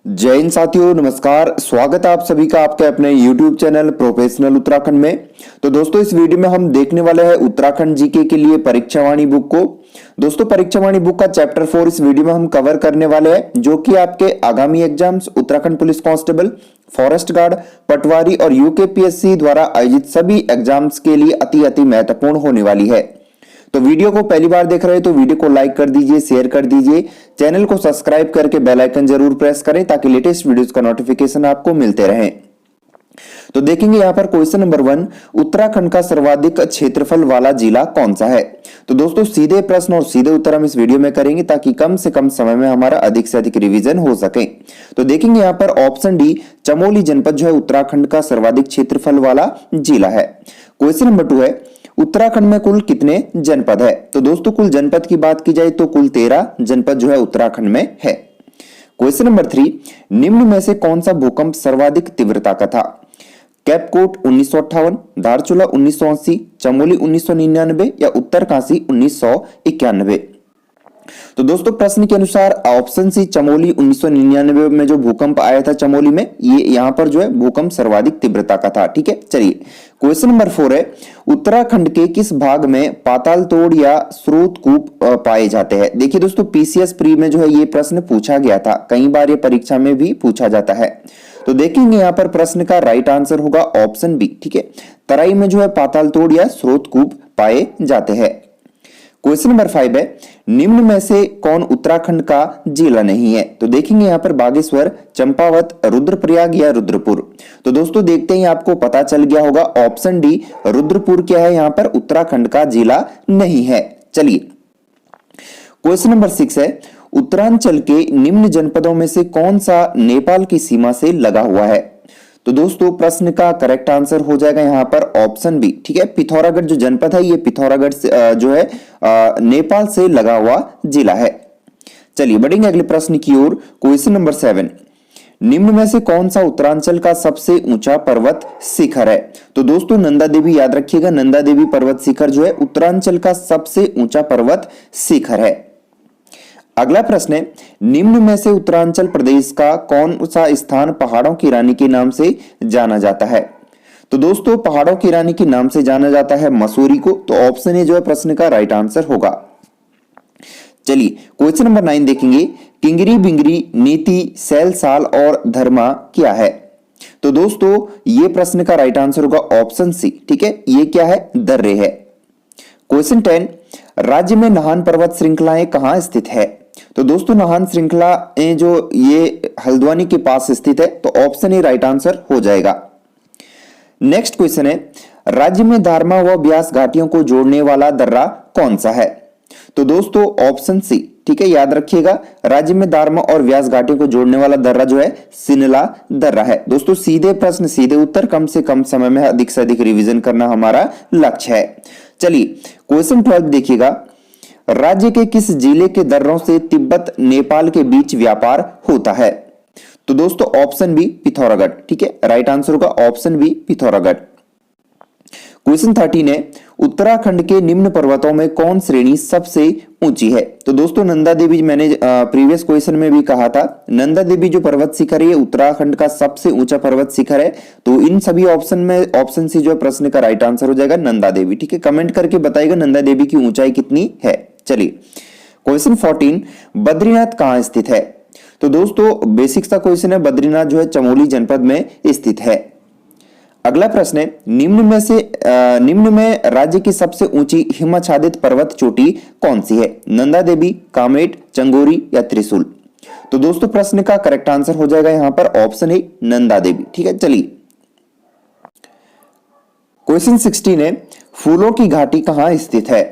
जय हिंद साथियों, नमस्कार। स्वागत है आप सभी का आपके अपने YouTube चैनल प्रोफेशनल उत्तराखंड में। तो दोस्तों, इस वीडियो में हम देखने वाले हैं उत्तराखंड जीके के लिए परीक्षावाणी बुक को। दोस्तों, परीक्षावाणी बुक का चैप्टर 4 इस वीडियो में हम कवर करने वाले हैं, जो कि आपके आगामी exams Uttarakhand police constable, forest guard, patwari और यूकेपीएससी द्वारा आयोजित सभी एग्जाम्स के लिए अति महत्वपूर्ण होने वाली है। तो वीडियो को पहली बार देख रहे हैं तो वीडियो को लाइक कर दीजिए, शेयर कर दीजिए, चैनल को सब्सक्राइब करके बेल आइकन जरूर प्रेस करें ताकि लेटेस्ट वीडियोस का नोटिफिकेशन आपको मिलते रहे। तो देखेंगे यहां पर क्वेश्चन नंबर 1, उत्तराखंड का सर्वाधिक क्षेत्रफल वाला जिला कौन सा है। तो दोस्तों, सीधे प्रश्न और सीधे उत्तर हम इस वीडियो में करेंगे ताकि कम से कम समय में हमारा अधिक से अधिक रिवीजन हो सके। तो देखेंगे यहां पर ऑप्शन डी, चमोली जनपद जो है उत्तराखंड का सर्वाधिक क्षेत्रफल वाला जिला है। क्वेश्चन नंबर 2 है, उत्तराखंड में कुल कितने जनपद है। तो दोस्तों, कुल जनपद की बात की जाए तो कुल 13 जनपद जो है उत्तराखंड में है। क्वेश्चन नंबर 3, निम्न में से कौन सा भूकंप सर्वाधिक तीव्रता का था। कैपकोट 1958, धारचूला 1980, चमोली 1999 या उत्तरकाशी 1991। तो दोस्तों, प्रश्न के अनुसार ऑप्शन सी चमोली 1999 में जो भूकंप आया था चमोली में, ये यहां पर जो है भूकंप सर्वाधिक तीव्रता का था। ठीक है, चलिए क्वेश्चन नंबर 4 है, उत्तराखंड के किस भाग में पाताल तोड़ या स्रोत कूप पाए जाते हैं। देखिए दोस्तों, पीसीएस प्री में जो है ये प्रश्न पूछा गया था, कई बार ये परीक्षा में भी पूछा जाता है। तो देखेंगे यहां पर प्रश्न का राइट आंसर होगा ऑप्शन बी। ठीक है, तराई में जो है पाताल तोड़ या स्रोत कूप पाए जाते हैं। क्वेश्चन नंबर 5 है, निम्न में से कौन उत्तराखंड का जिला नहीं है। तो देखेंगे यहां पर बागेश्वर, चंपावत, रुद्रप्रयाग या रुद्रपुर। तो दोस्तों, देखते ही आपको पता चल गया होगा ऑप्शन डी रुद्रपुर क्या है, यहां पर उत्तराखंड का जिला नहीं है। चलिए क्वेश्चन नंबर 6 है, उत्तरांचल के निम्न जनपदों में से कौन सा नेपाल की सीमा से लगा हुआ है। तो दोस्तों, प्रश्न का करेक्ट आंसर हो जाएगा यहां पर ऑप्शन बी। ठीक है, पिथौरागढ़ जो जनपद है ये पिथौरागढ़ जो है नेपाल से लगा हुआ जिला है। चलिए बढ़ेंगे अगले प्रश्न की ओर। क्वेश्चन नंबर 7, निम्न में से कौन सा उत्तरांचल का सबसे ऊंचा पर्वत शिखर है। तो दोस्तों, नंदा देवी याद रखिएगा, नंदा देवी पर्वत शिखर जो है उत्तरांचल का सबसे ऊंचा पर्वत शिखर है। अगला प्रश्न है, निम्न में से उत्तरांचल प्रदेश का कौन सा स्थान पहाड़ों की रानी के नाम से जाना जाता है। तो दोस्तों, पहाड़ों की रानी के नाम से जाना जाता है मसूरी को। तो ऑप्शन ए जो है प्रश्न का राइट आंसर होगा। चलिए क्वेश्चन नंबर 9 देखेंगे, किंगरी बिंगरी, नीति, सैलसाल और धर्मा क्या है। तो दोस्तों, ये प्रश्न का राइट आंसर होगा ऑप्शन सी। ठीक है, ये क्या है, दर्रे है। क्वेश्चन 10, राज्य में नाहन पर्वत श्रृंखलाएं कहां स्थित है। तो दोस्तों, नाहन श्रृंखलाएं जो ये हल्द्वानी के पास स्थित है। तो ऑप्शन ए राइट आंसर हो जाएगा। नेक्स्ट क्वेश्चन है, राज्य में धारमा व ब्यास घाटियों को जोड़ने वाला दर्रा कौन सा है। तो दोस्तों, ऑप्शन सी। ठीक है, याद रखिएगा, राज्य में धारमा और व्यास घाटियों को जोड़ने वाला दर्रा जो है सिनला दर्रा है। दोस्तों, सीधे प्रश्न सीधे उत्तर, कम से कम समय में अधिक से अधिक रिवीजन करना हमारा लक्ष्य है। चलिए क्वेश्चन 12 देखिएगा, राज्य के किस जिले के दर्रों से तिब्बत नेपाल के बीच व्यापार होता है। तो दोस्तों, ऑप्शन बी पिथौरागढ़। ठीक है, राइट आंसर होगा ऑप्शन बी पिथौरागढ़। क्वेश्चन 13 है, उत्तराखंड के निम्न पर्वतों में कौन श्रेणी सबसे ऊंची है। तो दोस्तों, नंदा देवी, मैंने प्रीवियस क्वेश्चन में भी कहा था, नंदा देवी जो पर्वत शिखर है उत्तराखंड का सबसे ऊंचा पर्वत शिखर है। तो इन सभी ऑप्शन में ऑप्शन सी जो प्रश्न का राइट आंसर हो जाएगा नंदा देवी। ठीक है, कमेंट करके बताइएगा नंदा देवी की ऊंचाई कितनी है। चलिए क्वेश्चन 14, बद्रीनाथ कहां स्थित है। तो दोस्तों, बेसिक सा क्वेश्चन है, बद्रीनाथ जो है चमोली जनपद में स्थित है। अगला प्रश्न है, निम्न में राज्य की सबसे ऊंची हिमाच्छादित पर्वत चोटी कौन सी है। नंदा देवी, कामेट, चंगोरी या त्रिशूल। तो दोस्तों, प्रश्न का करेक्ट आंसर हो जाएगा यहां पर ऑप्शन है नंदा देवी। ठीक है, चलिए क्वेश्चन 16 है, फूलों की घाटी कहां स्थित है।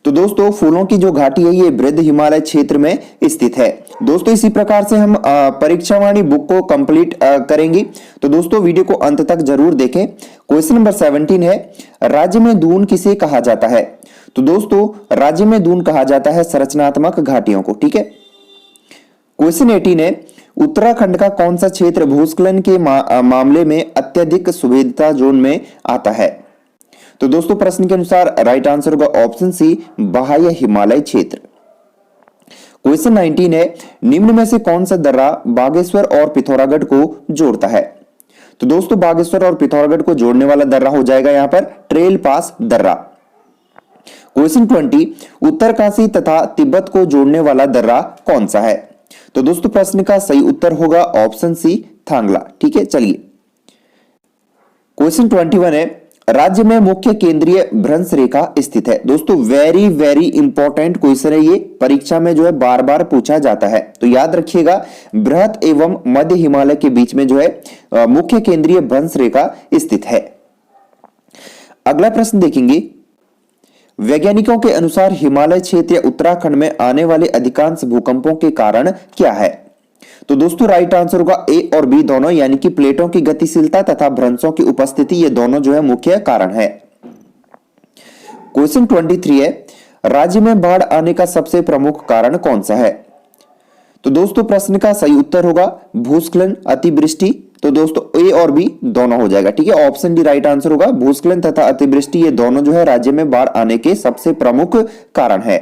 तो दोस्तों, फूलों की जो घाटी है ये वृद्ध हिमालय क्षेत्र में स्थित है। दोस्तों, इसी प्रकार से हम परीक्षावाणी बुक को कंप्लीट करेंगे। तो दोस्तों, वीडियो को अंत तक जरूर देखें। क्वेश्चन नंबर 17 है, राज्य में दून किसे कहा जाता है। तो दोस्तों, राज्य में दून कहा जाता है संरचनात्मक घाटियों को। ठीक है, क्वेश्चन 18 है, उत्तराखंड का कौन सा क्षेत्र भूस्खलन के मामले में अत्यधिक सुविधा जोन में आता है। तो दोस्तों, प्रश्न के अनुसार राइट आंसर होगा ऑप्शन सी बाह्य हिमालय क्षेत्र। क्वेश्चन 19 है, निम्न में से कौन सा दर्रा बागेश्वर और पिथौरागढ़ को जोड़ता है? तो दोस्तों बागेश्वर और पिथौरागढ़ को जोड़ने वाला दर्रा हो जाएगा यहां पर ट्रेल पास दर्रा। क्वेश्चन 20, उत्तरकाशी तथा तिब्बत को जोड़ने वाला दर्रा कौन सा है? तो दोस्तों प्रश्न का सही उत्तर होगा ऑप्शन सी, थांगला। ठीक है, चलिए क्वेश्चन 21 है, राज्य में मुख्य केंद्रीय भ्रंश रेखा स्थित है। दोस्तों वेरी वेरी इंपॉर्टेंट क्वेश्चन है ये, परीक्षा में जो है बार बार पूछा जाता है, तो याद रखिएगा बृहत एवं मध्य हिमालय के बीच में जो है मुख्य केंद्रीय भ्रंश रेखा स्थित है। अगला प्रश्न देखेंगे, वैज्ञानिकों के अनुसार हिमालय क्षेत्र या उत्तराखंड में आने वाले अधिकांश भूकंपों के कारण क्या है? तो दोस्तों राइट आंसर होगा ए और बी दोनों, यानी कि प्लेटों की गतिशीलता तथा भ्रंशों की उपस्थिति, ये दोनों जो है मुख्य कारण है। क्वेश्चन 23 है, राज्य में बाढ़ आने का सबसे प्रमुख कारण कौन सा है? तो दोस्तों प्रश्न का सही उत्तर होगा भूस्खलन, अतिवृष्टि। तो दोस्तों ए और बी दोनों हो जाएगा। ठीक है, ऑप्शन डी राइट आंसर होगा, भूस्खलन तथा अतिवृष्टि ये दोनों जो है राज्य में बाढ़ आने के सबसे प्रमुख कारण है।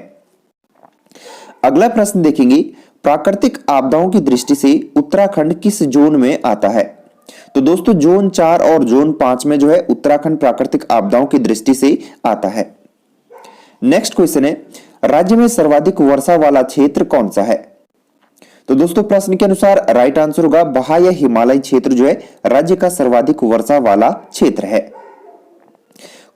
अगला प्रश्न देखेंगे, प्राकृतिक आपदाओं की दृष्टि से उत्तराखंड किस जोन में आता है? तो दोस्तों जोन 4 और जोन 5 में जो है उत्तराखंड प्राकृतिक आपदाओं की दृष्टि से आता है। नेक्स्ट क्वेश्चन है, राज्य में सर्वाधिक वर्षा वाला क्षेत्र कौन सा है? तो दोस्तों प्रश्न के अनुसार राइट आंसर होगा बाह्य हिमालय क्षेत्र जो है राज्य का सर्वाधिक वर्षा वाला क्षेत्र है।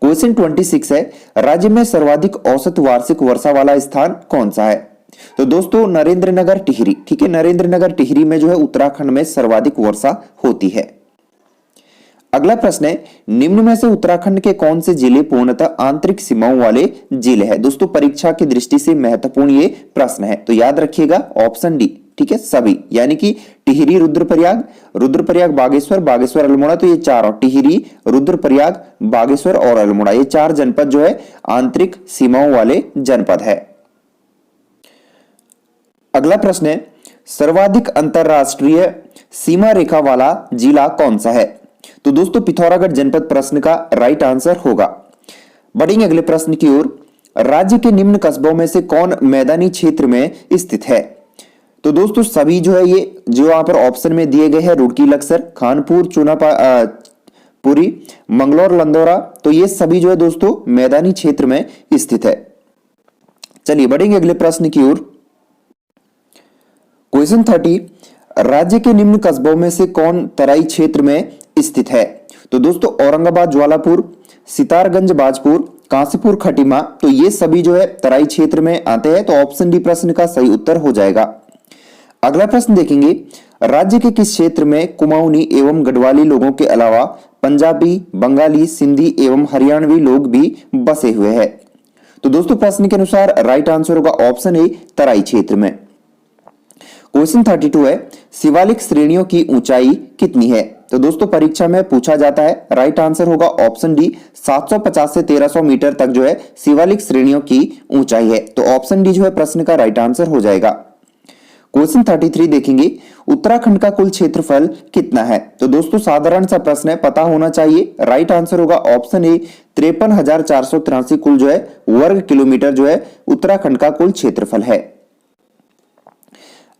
क्वेश्चन 26 है, राज्य में सर्वाधिक औसत वार्षिक वर्षा वाला स्थान कौन सा है? तो दोस्तों नरेंद्रनगर टिहरी। ठीक है, नरेंद्रनगर टिहरी में जो है उत्तराखंड में सर्वाधिक वर्षा होती है। अगला प्रश्न है, निम्न में से उत्तराखंड के कौन से जिले पूर्णतः आंतरिक सीमाओं वाले जिले हैं? दोस्तों परीक्षा की दृष्टि से महत्वपूर्ण ये प्रश्न है, तो याद रखिएगा ऑप्शन डी। ठीक है, सभी, यानी कि टिहरी, रुद्रप्रयाग, रुद्रप्रयाग, बागेश्वर, बागेश्वर, अल्मोड़ा, तो ये चारों टिहरी, रुद्रप्रयाग, बागेश्वर और अल्मोड़ा ये 4 जनपद जो है आंतरिक सीमाओं वाले जनपद है। अगला प्रश्न है, सर्वाधिक अंतरराष्ट्रीय सीमा रेखा वाला जिला कौन सा है? तो दोस्तों पिथौरागढ़ जनपद प्रश्न का राइट आंसर होगा। बढ़ेंगे अगले प्रश्न की ओर, राज्य के निम्न कस्बों में से कौन मैदानी क्षेत्र में स्थित है? तो दोस्तों सभी जो है ये जो यहां पर ऑप्शन में दिए गए हैं, रुड़की, लक्सर, खानपुर, पुरी, मंगलौर, लंदौरा, तो ये सभी जो है दोस्तों मैदानी क्षेत्र में स्थित है। चलिए बढ़ेंगे अगले प्रश्न की ओर। क्वेश्चन 30, राज्य के निम्न कस्बों में से कौन तराई क्षेत्र में स्थित है? तो दोस्तों औरंगाबाद, ज्वालापुर, सितारगंज, बाजपुर, कांसीपुर, खटीमा, तो ये सभी जो है तराई क्षेत्र में आते हैं, तो ऑप्शन डी प्रश्न का सही उत्तर हो जाएगा। अगला प्रश्न देखेंगे, राज्य के किस क्षेत्र में कुमाऊनी एवं गढ़वाली लोगों के अलावा पंजाबी, बंगाली, सिंधी एवं हरियाणवी लोग भी बसे हुए हैं? तो दोस्तों प्रश्न के अनुसार राइट आंसर होगा ऑप्शन ए, तराई क्षेत्र में। क्वेश्चन 32 है, शिवालिक श्रेणियों की ऊंचाई कितनी है? तो दोस्तों परीक्षा में पूछा जाता है, राइट आंसर होगा ऑप्शन डी, 750 से 1300 मीटर तक जो है शिवालिक श्रेणियों की ऊंचाई है, तो ऑप्शन डी जो है प्रश्न का राइट आंसर हो जाएगा। क्वेश्चन 33 देखेंगे, उत्तराखंड का कुल क्षेत्रफल कितना है? तो दोस्तों साधारण सा प्रश्न है, पता होना चाहिए। राइट आंसर होगा ऑप्शन ए, 53,483 कुल जो है वर्ग किलोमीटर जो है उत्तराखंड का कुल क्षेत्रफल है।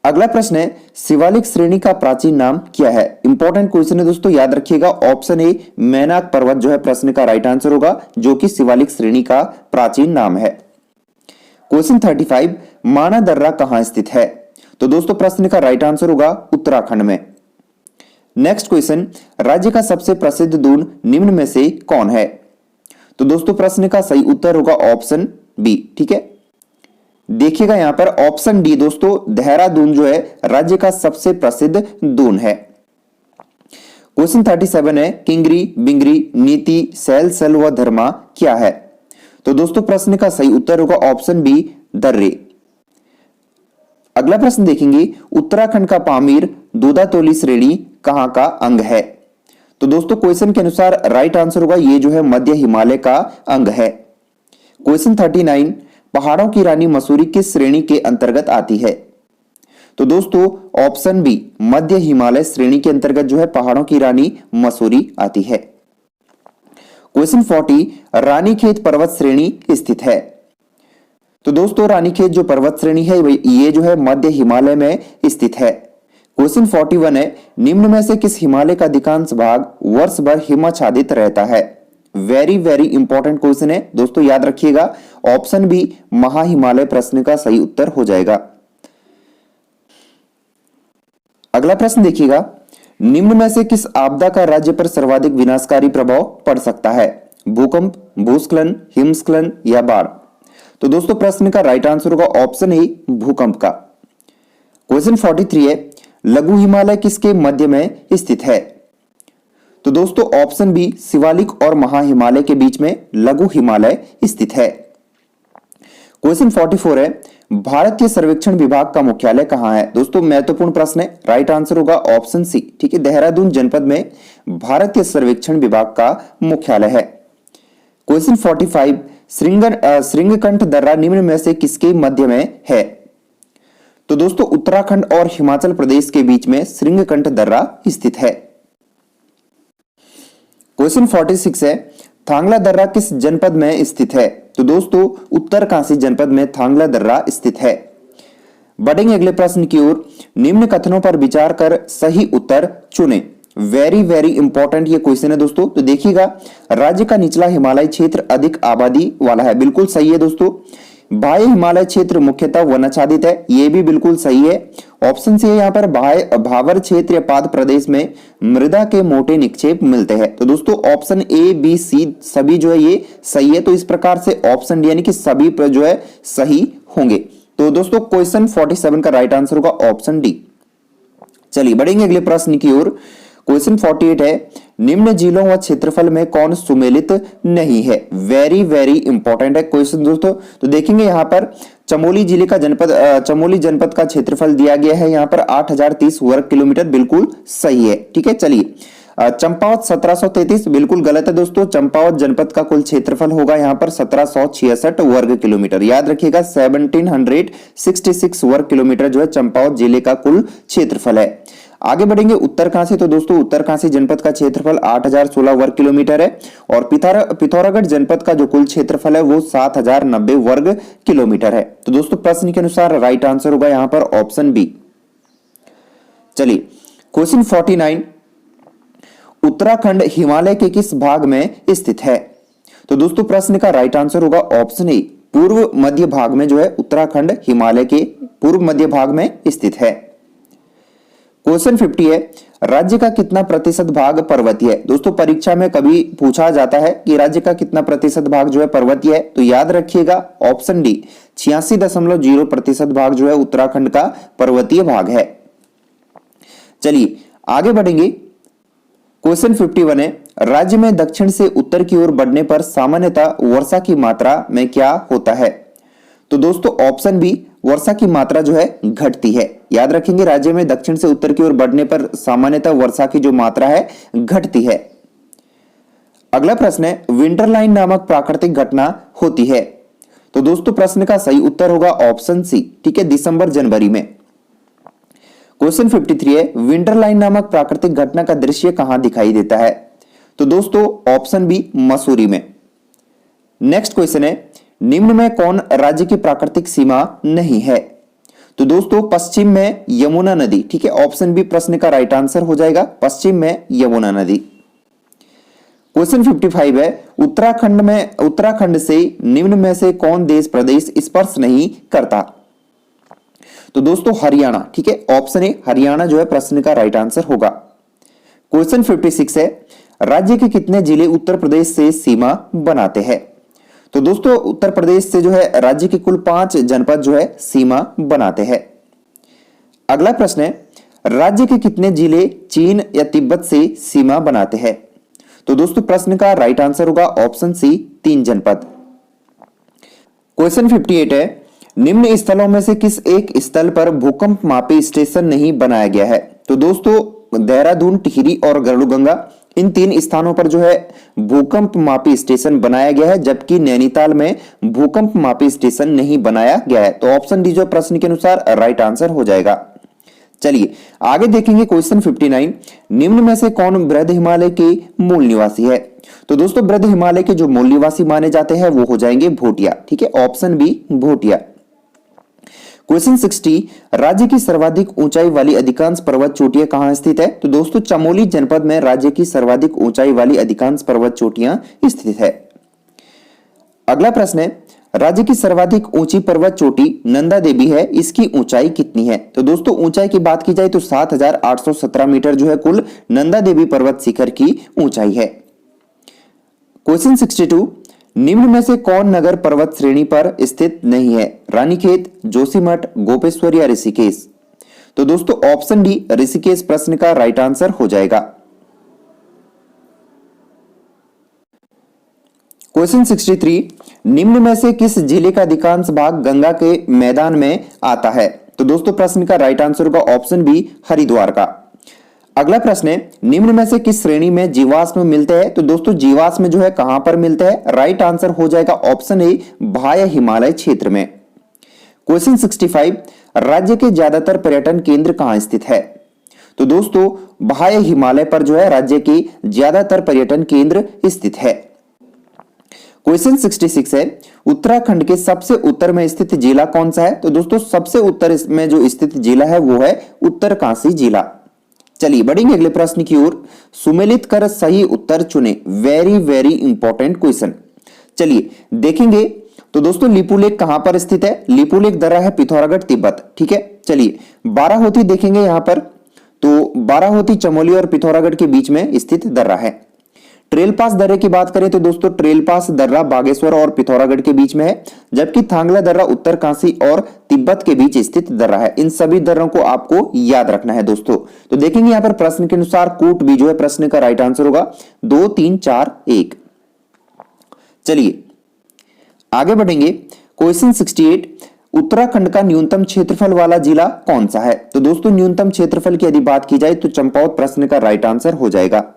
अगला प्रश्न है, शिवालिक श्रेणी का प्राचीन नाम क्या है? इंपॉर्टेंट क्वेश्चन है दोस्तों, याद रखिएगा ऑप्शन ए, मैनाक पर्वत जो है प्रश्न का राइट आंसर होगा, जो कि शिवालिक श्रेणी का प्राचीन नाम है। क्वेश्चन 35, माना दर्रा कहां स्थित है? तो दोस्तों प्रश्न का राइट आंसर होगा उत्तराखंड में। नेक्स्ट क्वेश्चन, राज्य का सबसे प्रसिद्ध दून निम्न में से कौन है? तो दोस्तों प्रश्न का सही उत्तर होगा ऑप्शन बी। ठीक है, देखिएगा यहां पर ऑप्शन डी दोस्तों, देहरादून जो है राज्य का सबसे प्रसिद्ध दून है। क्वेश्चन 37 है, किंगरी, बिंगरी, नीति, सैल, सल व धर्मा क्या है? तो दोस्तों प्रश्न का सही उत्तर होगा ऑप्शन बी, दर्रे। अगला प्रश्न देखेंगे, उत्तराखंड का पामीर दूधातोली श्रेणी कहां का अंग है? तो दोस्तों क्वेश्चन के अनुसार राइट आंसर होगा ये जो है मध्य हिमालय का अंग है। क्वेश्चन 39, पहाड़ों की रानी मसूरी किस श्रेणी के अंतर्गत आती है? तो दोस्तों ऑप्शन बी, मध्य हिमालय श्रेणी के अंतर्गत जो है पहाड़ों की रानी मसूरी आती है। क्वेश्चन 40, रानीखेत पर्वत श्रेणी स्थित है? तो दोस्तों रानीखेत जो पर्वत श्रेणी है ये जो है मध्य हिमालय में स्थित है। क्वेश्चन 41 है, निम्न में से किस हिमालय का अधिकांश भाग वर्ष भर हिमाच्छादित रहता है? वेरी वेरी इंपॉर्टेंट क्वेश्चन है दोस्तों, याद रखिएगा। ऑप्शन बी महा हिमालय प्रश्न का सही उत्तर हो जाएगा। अगला प्रश्न देखिएगा, निम्न में से किस आपदा का राज्य पर सर्वाधिक विनाशकारी प्रभाव पड़ सकता है? भूकंप, भूस्खलन, हिमस्खलन या बाढ़? तो दोस्तों प्रश्न का राइट आंसर होगा ऑप्शन ए भूकंप का। क्वेश्चन 43 है, लघु हिमालय किसके मध्य में स्थित है? तो दोस्तों ऑप्शन बी शिवालिक और महा हिमालय के बीच में लघु हिमालय स्थित है। क्वेश्चन 44 है, भारतीय सर्वेक्षण विभाग का मुख्यालय कहां है? दोस्तों महत्वपूर्ण प्रश्न है, राइट आंसर होगा ऑप्शन सी, ठीक है, देहरादून जनपद में भारतीय सर्वेक्षण विभाग का मुख्यालय है। क्वेश्चन 45, श्रृंगकंठ दर्रा निम्न में से किसके मध्य में है? तो दोस्तों उत्तराखंड और हिमाचल प्रदेश के बीच में श्रृंगकंठ दर्रा स्थित है। क्वेश्चन 46 है, थांगला दर्रा किस जनपद में स्थित है? तो दोस्तों उत्तरकाशी जनपद में थांगला दर्रा स्थित है। बढ़ेंगे अगले प्रश्न की ओर, निम्न कथनों पर विचार कर सही उत्तर चुनें। वेरी वेरी इंपॉर्टेंट ये क्वेश्चन है दोस्तों। तो देखिएगा, राज्य का निचला हिमालय क्षेत्र अधिक आबादी वाला है, बिल्कुल सही है दोस्तों। बाह्य हिमालय क्षेत्र मुख्यतः वनाच्छादित है, ये भी बिल्कुल सही है। ऑप्शन सी है यहाँ पर भावर क्षेत्र या पाद प्रदेश में मृदा के मोटे निक्षेप मिलते हैं। तो दोस्तों ऑप्शन ए बी सी सभी जो है ये सही है। तो इस प्रकार से ऑप्शन डी यानी कि सभी जो है सही होंगे। तो दोस्तों क्वेश्चन 47 का राइट आंसर होगा ऑप्शन डी। चलिए बढ़ेंगे अगले प्रश्न की ओर। क्वेश्चन 48 है, निम्न जिलों व क्षेत्रफल में कौन सुमेलित नहीं है? वेरी वेरी इंपॉर्टेंट है क्वेश्चन दोस्तों। तो देखेंगे यहाँ पर चमोली जिले का चमोली जनपद का क्षेत्रफल दिया गया है यहाँ पर 8030 वर्ग किलोमीटर, बिल्कुल सही है, ठीक है। चलिए चंपावत 1733 बिल्कुल गलत है दोस्तों। चंपावत जनपद का कुल क्षेत्रफल होगा यहाँ पर 1766 वर्ग किलोमीटर, याद रखिएगा 1766 वर्ग किलोमीटर जो है चंपावत जिले का कुल क्षेत्रफल है। आगे बढ़ेंगे उत्तरकाशी। तो दोस्तों उत्तरकाशी जनपद का क्षेत्रफल 8016 वर्ग किलोमीटर है और पिथौरागढ़ जनपद का जो कुल क्षेत्रफल है वो 7090 वर्ग किलोमीटर है। तो दोस्तों प्रश्न के अनुसार राइट आंसर होगा यहां पर ऑप्शन बी। चलिए क्वेश्चन 49, उत्तराखंड हिमालय के किस भाग में स्थित है? तो दोस्तों प्रश्न का राइट आंसर होगा ऑप्शन ए, पूर्व मध्य भाग में जो है उत्तराखंड हिमालय के पूर्व मध्य भाग में स्थित है। क्वेश्चन 50 है, राज्य का कितना प्रतिशत भाग पर्वतीय है? दोस्तों परीक्षा में कभी पूछा जाता है कि राज्य का कितना प्रतिशत भाग जो है पर्वतीय है, तो याद रखिएगा ऑप्शन डी 86.0% भाग जो है उत्तराखंड का पर्वतीय भाग है। चलिए आगे बढ़ेंगे। क्वेश्चन 51 है, राज्य में दक्षिण से उत्तर की ओर बढ़ने पर सामान्यतः वर्षा की मात्रा में क्या होता है? तो दोस्तों ऑप्शन बी वर्षा की मात्रा जो है घटती है। याद रखेंगे राज्य में दक्षिण से उत्तर की ओर बढ़ने पर सामान्यतः वर्षा की जो मात्रा है घटती है। अगला प्रश्न है, विंटरलाइन नामक प्राकृतिक घटना होती है? तो दोस्तों प्रश्न का सही उत्तर होगा ऑप्शन सी, ठीक है, दिसंबर जनवरी में। क्वेश्चन 53 है, विंटरलाइन नामक प्राकृतिक घटना का दृश्य कहां दिखाई देता है? तो दोस्तों ऑप्शन बी मसूरी में। नेक्स्ट क्वेश्चन है, निम्न में कौन राज्य की प्राकृतिक सीमा नहीं है? तो दोस्तों पश्चिम में यमुना नदी, ठीक है, ऑप्शन बी प्रश्न का राइट आंसर हो जाएगा, पश्चिम में यमुना नदी। क्वेश्चन 55 है, उत्तराखंड से निम्न में से कौन देश प्रदेश स्पर्श नहीं करता? तो दोस्तों हरियाणा, ठीक है, ऑप्शन ए हरियाणा जो है प्रश्न का राइट आंसर होगा। क्वेश्चन 56 है, राज्य के कितने जिले उत्तर प्रदेश से सीमा बनाते हैं? तो दोस्तों उत्तर प्रदेश से जो है राज्य के कुल 5 जनपद जो है सीमा बनाते हैं। अगला प्रश्न है, राज्य के कितने जिले चीन या तिब्बत से सीमा बनाते हैं? तो दोस्तों प्रश्न का राइट आंसर होगा ऑप्शन सी 3 जनपद। क्वेश्चन 58 है, निम्न स्थलों में से किस एक स्थल पर भूकंप मापी स्टेशन नहीं बनाया गया है? तो दोस्तों देहरादून, टिहरी और गरुड़गंगा इन 3 स्थानों पर जो है भूकंप मापी स्टेशन बनाया गया है, जबकि नैनीताल में भूकंप मापी स्टेशन नहीं बनाया गया है। तो ऑप्शन डी जो प्रश्न के अनुसार राइट आंसर हो जाएगा। चलिए आगे देखेंगे क्वेश्चन 59, निम्न में से कौन बृहद हिमालय के मूल निवासी है? तो दोस्तों बृहद हिमालय के जो मूल निवासी माने जाते हैं वो हो जाएंगे भोटिया, ठीक है, ऑप्शन बी भोटिया। क्वेश्चन 60, राज्य की सर्वाधिक ऊंचाई वाली अधिकांश पर्वत चोटियां कहां स्थित है? तो दोस्तों चमोली जनपद में राज्य की सर्वाधिक ऊंचाई वाली अधिकांश पर्वत चोटियां स्थित है। अगला प्रश्न है, राज्य की सर्वाधिक ऊंची पर्वत चोटी नंदा देवी है, इसकी ऊंचाई कितनी है? तो दोस्तों ऊंचाई की बात की जाए तो 7,817 मीटर जो है कुल नंदा देवी पर्वत शिखर की ऊंचाई है। क्वेश्चन 62, निम्न में से कौन नगर पर्वत श्रेणी पर स्थित नहीं है? रानीखेत, जोशीमठ, गोपेश्वर या ऋषिकेश? तो दोस्तों ऑप्शन डी ऋषिकेश प्रश्न का राइट आंसर हो जाएगा। क्वेश्चन 63, निम्न में से किस जिले का अधिकांश भाग गंगा के मैदान में आता है? तो दोस्तों प्रश्न का राइट आंसर होगा ऑप्शन बी हरिद्वार का। अगला प्रश्न है, निम्न में से किस श्रेणी में जीवाश्म मिलते हैं? तो दोस्तों जीवाश्म जो है कहां पर मिलते हैं? राइट आंसर हो जाएगा ऑप्शन ए बाह्य हिमालय क्षेत्र में। क्वेश्चन 65, राज्य के ज्यादातर पर्यटन केंद्र कहां स्थित है? तो दोस्तों बाह्य हिमालय पर जो है राज्य के ज्यादातर पर्यटन केंद्र स्थित है। क्वेश्चन 66 है, उत्तराखंड के सबसे उत्तर में स्थित जिला कौन सा है? तो दोस्तों सबसे उत्तर में जो स्थित जिला है वो है उत्तरकाशी जिला। चलिए बढ़ेंगे अगले प्रश्न की ओर। सुमेलित कर सही उत्तर चुने, वेरी वेरी इंपॉर्टेंट क्वेश्चन। चलिए देखेंगे तो दोस्तों लिपुलेख कहां पर स्थित है? लिपुलेख दर्रा है पिथौरागढ़ तिब्बत, ठीक है। चलिए बाराहोती देखेंगे यहां पर, तो बाराहोती चमोली और पिथौरागढ़ के बीच में स्थित दर्रा है। ट्रेल पास दर्रे की बात करें तो दोस्तों ट्रेल पास दर्रा बागेश्वर और पिथौरागढ़ के बीच में है, जबकि थांगला दर्रा उत्तरकाशी और तिब्बत के बीच स्थित दर्रा है। इन सभी दर्रों को आपको याद रखना है दोस्तों। तो देखेंगे यहां पर प्रश्न के अनुसार कूट भी जो है प्रश्न का राइट आंसर होगा 2, 3, 4, 1। चलिए आगे बढ़ेंगे। क्वेश्चन 68, उत्तराखंड का न्यूनतम क्षेत्रफल वाला जिला कौन सा है? तो दोस्तों न्यूनतम क्षेत्रफल की यदि बात की जाए तो चंपावत प्रश्न का राइट आंसर हो जाएगा।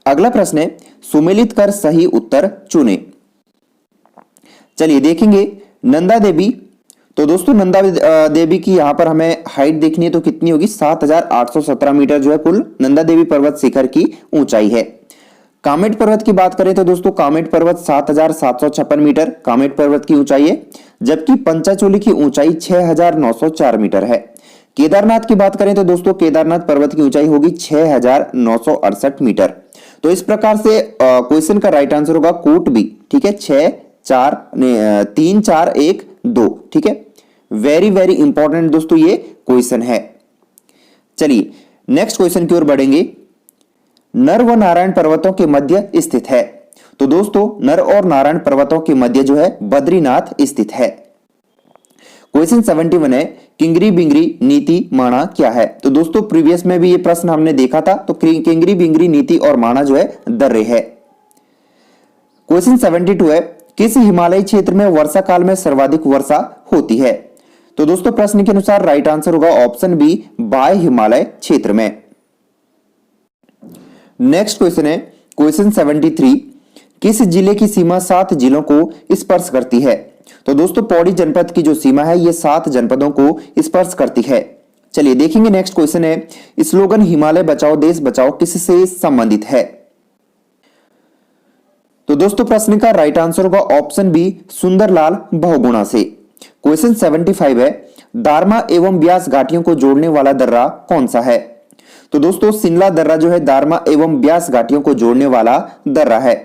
अगला प्रश्न है, सुमेलित कर सही उत्तर चुने। चलिए देखेंगे नंदा देवी। तो दोस्तों नंदा देवी की यहां पर हमें हाइट देखनी है तो कितनी होगी? 7,817 मीटर जो है कुल नंदा देवी पर्वत शिखर की ऊंचाई है। कामेट पर्वत की बात करें तो दोस्तों कामेट पर्वत 7,756 मीटर कामेट पर्वत की ऊंचाई है, जबकि पंचाचोली की ऊंचाई 6,904 मीटर है। केदारनाथ की बात करें तो दोस्तों केदारनाथ पर्वत की ऊंचाई होगी 6,968 मीटर। तो इस प्रकार से क्वेश्चन का राइट आंसर होगा कूट बी, ठीक है। 3, 4, 1, 2, ठीक है। वेरी वेरी इंपॉर्टेंट दोस्तों ये क्वेश्चन है। चलिए नेक्स्ट क्वेश्चन की ओर बढ़ेंगे। नर व नारायण पर्वतों के मध्य स्थित है। तो दोस्तों नर और नारायण पर्वतों के मध्य जो है बद्रीनाथ स्थित है। क्वेश्चन 71 है, किंगरी बिंगरी नीति माणा क्या है? तो दोस्तों प्रीवियस में भी ये प्रश्न हमने देखा था। तो किंगरी बिंगरी नीति और माणा जो है दर्रे है। क्वेश्चन 72 है, किस हिमालयी क्षेत्र में वर्षा काल में सर्वाधिक वर्षा होती है? तो दोस्तों प्रश्न के अनुसार राइट आंसर होगा ऑप्शन बी बाह्य हिमालय क्षेत्र में। नेक्स्ट क्वेश्चन है क्वेश्चन 73, किस जिले की सीमा 7 जिलों को स्पर्श करती है? तो दोस्तों पौड़ी जनपद की जो सीमा है ये 7 जनपदों को स्पर्श करती है। चलिए देखेंगे नेक्स्ट क्वेश्चन है, स्लोगन हिमालय बचाओ देश बचाओ किससे संबंधित है? तो दोस्तों प्रश्न का राइट आंसर होगा ऑप्शन बी सुंदरलाल बहुगुणा से। क्वेश्चन 75 है, दारमा एवं ब्यास घाटियों को जोड़ने वाला दर्रा कौन सा है? तो दोस्तों सिनला दर्रा जो है दारमा एवं ब्यास घाटियों को जोड़ने वाला दर्रा है।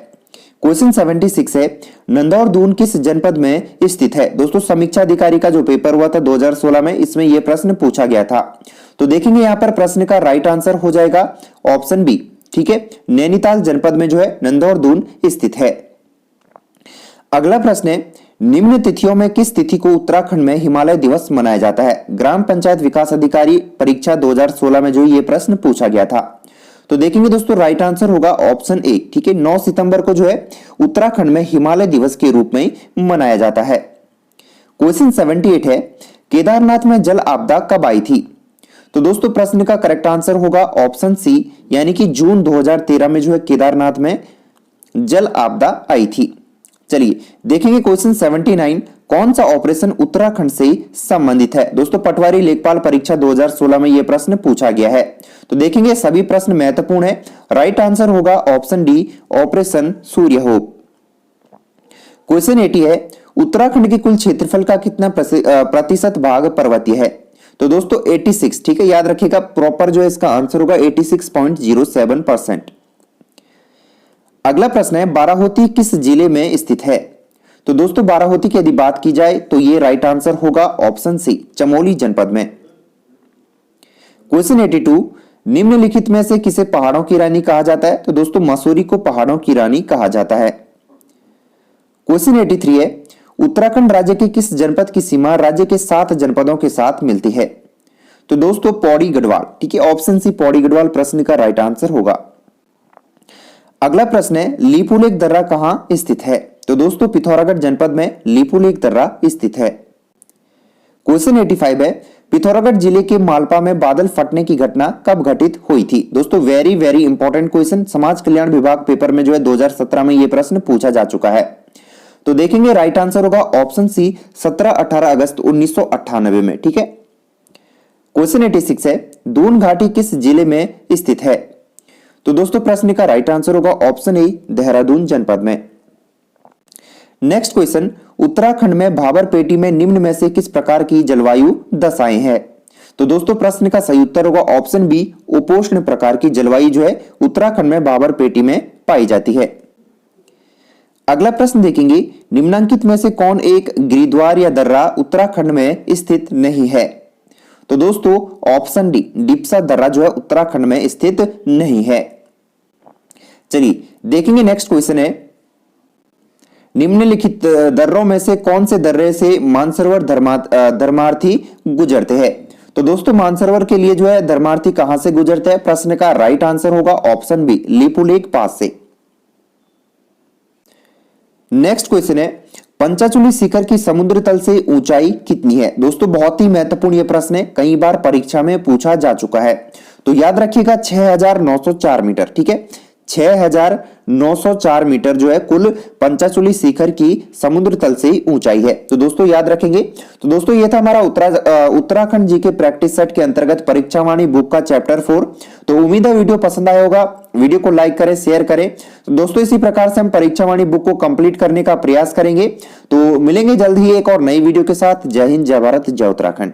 क्वेश्चन 76 है, नंदौर दून किस जनपद में स्थित है? दोस्तों समीक्षा अधिकारी का जो पेपर हुआ था 2016 में, इसमें यह प्रश्न पूछा गया था। तो देखेंगे यहां पर प्रश्न का राइट आंसर हो जाएगा ऑप्शन बी, ठीक है। नैनीताल जनपद में जो है नंदौर दून स्थित है। अगला प्रश्न है, निम्न तिथियों में किस तिथि को उत्तराखंड में हिमालय दिवस मनाया जाता है? ग्राम पंचायत विकास अधिकारी परीक्षा 2016 में जो ये प्रश्न पूछा गया था। तो देखेंगे दोस्तों राइट आंसर होगा ऑप्शन ए, ठीक है। 9 सितंबर को जो है उत्तराखंड में हिमालय दिवस के रूप में मनाया जाता है। क्वेश्चन 78 है, केदारनाथ में जल आपदा कब आई थी? तो दोस्तों प्रश्न का करेक्ट आंसर होगा ऑप्शन सी, यानी कि जून 2013 में जो है केदारनाथ में जल आपदा आई थी। चलिए देखेंगे क्वेश्चन 79, कौन सा ऑपरेशन उत्तराखंड से संबंधित है? दोस्तों पटवारी लेखपाल परीक्षा 2016 में यह प्रश्न पूछा गया है। तो देखेंगे सभी प्रश्न महत्वपूर्ण है। राइट आंसर होगा ऑप्शन डी, ऑपरेशन सूर्यहोप। क्वेश्चन 80 है, उत्तराखंड के कुल क्षेत्रफल का कितना प्रतिशत भाग पर्वतीय है? तो दोस्तों 86, ठीक है, याद रखिएगा, प्रॉपर जो है इसका आंसर होगा 86.07%। अगला प्रश्न है, बाराहोती किस जिले में स्थित है? तो दोस्तों बाराहोती की यदि बात की जाए तो ये राइट आंसर होगा ऑप्शन सी, चमोली जनपद में। क्वेश्चन 82, निम्नलिखित में से किसे पहाड़ों की रानी कहा जाता है? तो दोस्तों मसूरी को पहाड़ों की रानी कहा जाता है। क्वेश्चन 83 है, उत्तराखंड राज्य के किस जनपद की सीमा राज्य के 7 जनपदों के साथ मिलती है? तो दोस्तों पौड़ी गढ़वाल, ठीक है, ऑप्शन सी पौड़ी गढ़वाल प्रश्न का राइट आंसर होगा। अगला प्रश्न है, लिपुलेख दर्रा कहां स्थित है? तो दोस्तों पिथौरागढ़ जनपद में लिपुलेख दर्रा स्थित है। क्वेश्चन 85 है, पिथौरागढ़ जिले के मालपा में बादल फटने की घटना कब घटित हुई थी? दोस्तों वेरी वेरी इंपॉर्टेंट क्वेश्चन, समाज कल्याण विभाग पेपर में जो है 2017 में यह प्रश्न पूछा जा चुका है। तो देखेंगे राइट आंसर होगा ऑप्शन सी 17-18 अगस्त 1998 में, ठीक है। क्वेश्चन 86 है, दून घाटी किस जिले में स्थित है? तो दोस्तों प्रश्न का राइट आंसर होगा ऑप्शन ए, देहरादून जनपद में। नेक्स्ट क्वेश्चन, उत्तराखंड में भाबर पेटी में निम्न में से किस प्रकार की जलवायु दशाएं हैं? तो दोस्तों प्रश्न का सही उत्तर होगा ऑप्शन बी, उपोष्ण प्रकार की जलवायु जो है उत्तराखंड में भाबर पेटी में पाई जाती है। अगला प्रश्न देखेंगे, निम्नांकित में से कौन एक गिरिद्वार या दर्रा उत्तराखंड में स्थित नहीं है? तो दोस्तों ऑप्शन डी, डिप्सा दर्रा जो है उत्तराखंड में स्थित नहीं है। चलिए देखेंगे नेक्स्ट क्वेश्चन है, निम्नलिखित दर्रों में से कौन से दर्रे से मानसरोवर धर्मार्थी गुजरते हैं? तो दोस्तों मानसरोवर के लिए जो है धर्मार्थी कहां से गुजरते हैं? प्रश्न का राइट आंसर होगा ऑप्शन बी, लिपुलेख पास से। नेक्स्ट क्वेश्चन है, पंचाचूली शिखर की समुद्र तल से ऊंचाई कितनी है? दोस्तों बहुत ही महत्वपूर्ण यह प्रश्न है, कई बार परीक्षा में पूछा जा चुका है। तो याद रखिएगा 6904 मीटर, ठीक है, 6904 मीटर जो है कुल पंचाचूली शिखर की समुद्र तल से ऊंचाई है। तो दोस्तों याद रखेंगे। तो दोस्तों ये था हमारा उत्तराखंड जी के प्रैक्टिस सेट के अंतर्गत परीक्षावाणी बुक का चैप्टर 4। तो उम्मीद है वीडियो पसंद आया होगा, वीडियो को लाइक करें, शेयर करें। तो दोस्तों इसी प्रकार से हम परीक्षावाणी बुक को कंप्लीट करने का प्रयास करेंगे। तो मिलेंगे जल्द ही एक और नई वीडियो के साथ। जय हिंद, जय भारत, जय उत्तराखंड।